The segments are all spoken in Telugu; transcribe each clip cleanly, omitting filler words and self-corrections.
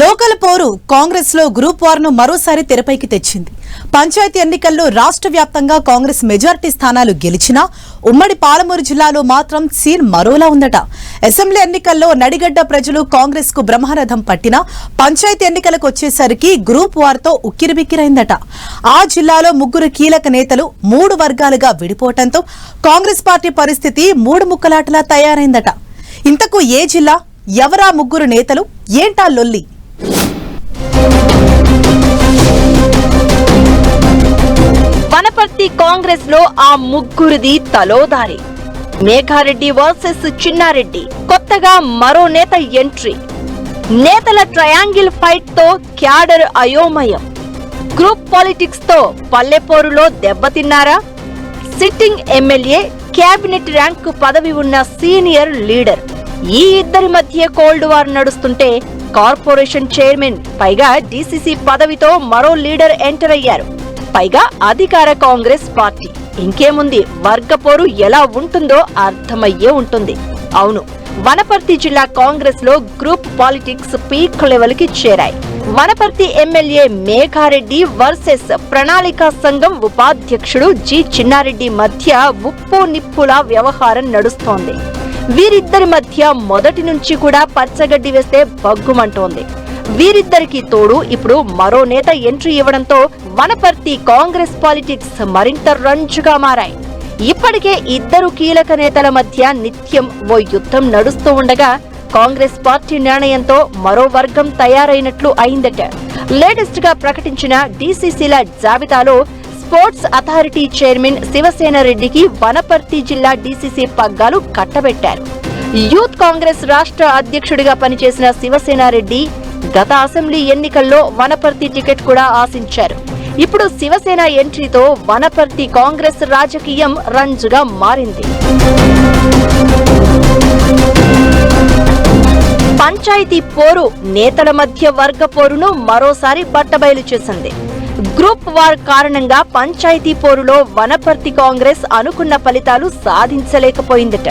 లోకల్ పోరు కాంగ్రెస్ లో గ్రూప్ వార్ ను మరోసారి తెరపైకి తెచ్చింది. పంచాయతీ ఎన్నికల్లో రాష్ట్ర వ్యాప్తంగా కాంగ్రెస్ మెజారిటీ స్థానాలు గెలిచినా ఉమ్మడి పాలమూరు జిల్లాలో మాత్రం సీన్ మరోలా ఉందట. అసెంబ్లీ ఎన్నికల్లో నడిగడ్డ ప్రజలు కాంగ్రెస్ కు బ్రహ్మరథం పట్టినా పంచాయతీ ఎన్నికలకు వచ్చేసరికి గ్రూప్ వార్ తో ఉక్కిరిబిక్కిరైందట. ఆ జిల్లాలో ముగ్గురు కీలక నేతలు 3 వర్గాలుగా విడిపోవడంతో కాంగ్రెస్ పార్టీ పరిస్థితి 3 ముక్కలాటలా తయారైందట. ఇంతకు ఏ జిల్లా, ఎవరా ముగ్గురు నేతలు, ఏంటా లొల్లి? వనపర్తి కాంగ్రెస్ లో ఆ ముగ్గురిది తలోదారి. మేఘారెడ్డి వర్సెస్ చిన్నారెడ్డి. కొత్తగా మరో నేత ఎంట్రీ. నేతల ట్రయాంగిల్ ఫైట్ తో క్యాడర్ అయోమయం. గ్రూప్ పాలిటిక్స్ తో పల్లెపోరులో దెబ్బతిన్నారా? సిట్టింగ్ ఎమ్మెల్యే, కేబినెట్ ర్యాంక్ పదవి ఉన్న సీనియర్ లీడర్, ఈ ఇద్దరి మధ్య కోల్డ్ వార్ నడుస్తుంటే కార్పొరేషన్ చైర్మన్, పైగా డీసీసీ పదవితో మరో లీడర్ ఎంటర్ అయ్యారు. పైగా అధికార కాంగ్రెస్ పార్టీ. ఇంకేముంది, వర్గపోరు ఎలా ఉంటుందో అర్థమయ్యే ఉంటుంది. అవును, వనపర్తి జిల్లా కాంగ్రెస్ లో గ్రూప్ పాలిటిక్స్ పీక్ లెవెల్ కి చేరాయి. వనపర్తి ఎమ్మెల్యే మేఘారెడ్డి వర్సెస్ ప్రణాళికా సంఘం ఉపాధ్యక్షుడు జి చిన్నారెడ్డి మధ్య ఉప్పు నిప్పుల వ్యవహారం నడుస్తోంది. వీరిద్దరి మధ్య మొదటి నుంచి కూడా పచ్చగడ్డి వేస్తే బగ్గుమంటోంది. వీరిద్దరికి తోడు ఇప్పుడు మరో నేత ఎంట్రీ ఇవ్వడంతో వనపర్తి కాంగ్రెస్ పాలిటిక్స్ మరింత రంజుగా మారాయి. ఇప్పటికే ఇద్దరు కీలక నేతల మధ్య నిత్యం ఓ యుద్ధం నడుస్తూ ఉండగా కాంగ్రెస్ పార్టీ నిర్ణయంతో మరో వర్గం తయారైనట్లు అయిందట. లేటెస్ట్ గా ప్రకటించిన డీసీసీల జాబితాలో స్పోర్ట్స్ అథారిటీ చైర్మన్ శివసేన రెడ్డికి వనపర్తి జిల్లా డీసీసీ పగ్గాలు కట్టబెట్టారు. యూత్ కాంగ్రెస్ రాష్ట్ర అధ్యక్షుడిగా పనిచేసిన శివసేన రెడ్డి గత అసెంబ్లీ ఎన్నికల్లో వనపర్తి టికెట్ కూడా ఆశించారు. ఇప్పుడు శివసేన ఎంట్రీతో వనపర్తి కాంగ్రెస్ రాజకీయం రంజుగా మారింది. పంచాయతీ పోరు నేతల మధ్య వర్గ పోరును మరోసారి బట్టబయలు చేసింది. గ్రూప్ వార్ కారణంగా పంచాయతీ పోరులో వనపర్తి కాంగ్రెస్ అనుకున్న ఫలితాలు సాధించలేకపోయిందట.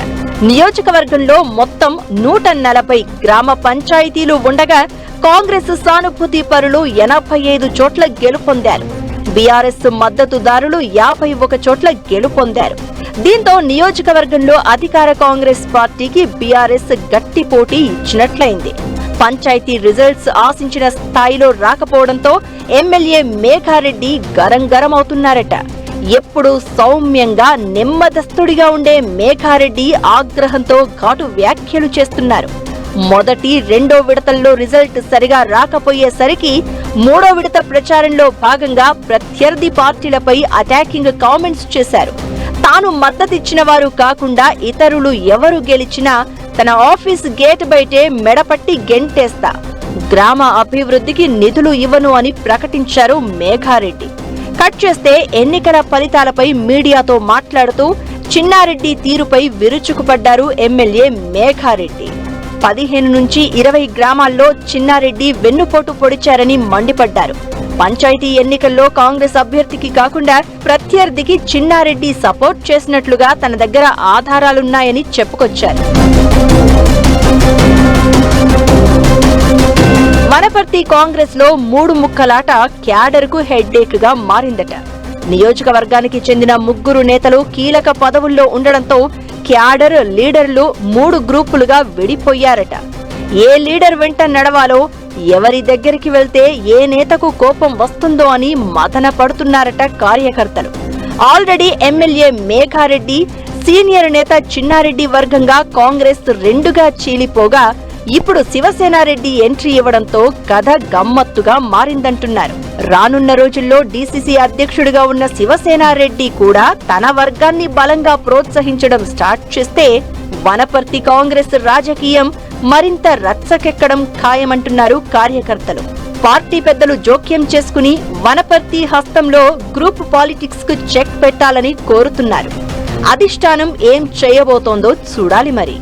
నియోజకవర్గంలో మొత్తం 140 గ్రామ పంచాయతీలు ఉండగా కాంగ్రెస్ సానుభూతి పరులు 85 చోట్ల గెలుపొందారు. బీఆర్ఎస్ మద్దతుదారులు 51 చోట్ల గెలుపొందారు. దీంతో నియోజకవర్గంలో అధికార కాంగ్రెస్ పార్టీకి బీఆర్ఎస్ గట్టి పోటీ ఇచ్చినట్లయింది. పంచాయతీ రిజల్ట్స్ ఆశించిన స్థాయిలో రాకపోవడంతో ఎమ్మెల్యే మేఘారెడ్డి గరం అవుతున్నారట. ఎప్పుడు సౌమ్యంగా నెమ్మదస్తుడిగా ఉండే మేఘారెడ్డి ఆగ్రహంతో ఘాటు వ్యాఖ్యలు చేస్తున్నారు. మొదటి, రెండో విడతల్లో రిజల్ట్ సరిగా రాకపోయేసరికి మూడో విడత ప్రచారంలో భాగంగా ప్రత్యర్థి పార్టీలపై అటాకింగ్ కామెంట్స్ చేశారు. తాను మద్దతిచ్చిన వారు కాకుండా ఇతరులు ఎవరు గెలిచినా తన ఆఫీస్ గేట్ బయటే మెడపట్టి గెంటేస్తా, గ్రామ అభివృద్ధికి నిధులు ఇవ్వను అని ప్రకటించారు మేఘారెడ్డి. కట్ చేస్తే ఎన్నికల ఫలితాలపై మీడియాతో మాట్లాడుతూ చిన్నారెడ్డి తీరుపై విరుచుకుపడ్డారు ఎమ్మెల్యే మేఘారెడ్డి. 15 నుంచి 20 గ్రామాల్లో చిన్నారెడ్డి వెన్నుపోటు పొడిచారని మండిపడ్డారు. పంచాయతీ ఎన్నికల్లో కాంగ్రెస్ అభ్యర్థికి కాకుండా ప్రత్యర్థికి చిన్నారెడ్డి సపోర్ట్ చేసినట్లుగా తన దగ్గర ఆధారాలున్నాయని చెప్పుకొచ్చారు. వనపర్తి కాంగ్రెస్ లో 3 ముక్కలాట క్యాడర్ కు హెడ్ఏక్ గా మారిందట. నియోజకవర్గానికి చెందిన ముగ్గురు నేతలు కీలక పదవుల్లో ఉండడంతో క్యాడర్, లీడర్లు 3 గ్రూపులుగా విడిపోయారట. ఏ లీడర్ వెంట నడవాలో, ఎవరి దగ్గరికి వెళ్తే ఏ నేతకు కోపం వస్తుందో అని మదన పడుతున్నారట కార్యకర్తలు. ఆల్రెడీ ఎమ్మెల్యే మేఘారెడ్డి, సీనియర్ నేత చిన్నారెడ్డి వర్గంగా కాంగ్రెస్ 2గా చీలిపోగా ఇప్పుడు శివసేనారెడ్డి ఎంట్రీ ఇవ్వడంతో కథ గమ్మత్తుగా మారిందంటున్నారు. రానున్న రోజుల్లో డీసీసీ అధ్యక్షుడిగా ఉన్న శివసేనారెడ్డి కూడా తన వర్గాన్ని బలంగా ప్రోత్సహించడం స్టార్ట్ చేస్తే వనపర్తి కాంగ్రెస్ రాజకీయం మరింత రచ్చకెక్కడం ఖాయమంటున్నారు కార్యకర్తలు. పార్టీ పెద్దలు జోక్యం చేసుకుని వనపర్తి హస్తంలో గ్రూప్ పాలిటిక్స్ కు చెక్ పెట్టాలని కోరుతున్నారు. అధిష్టానం ఏం చేయబోతోందో చూడాలి మరి.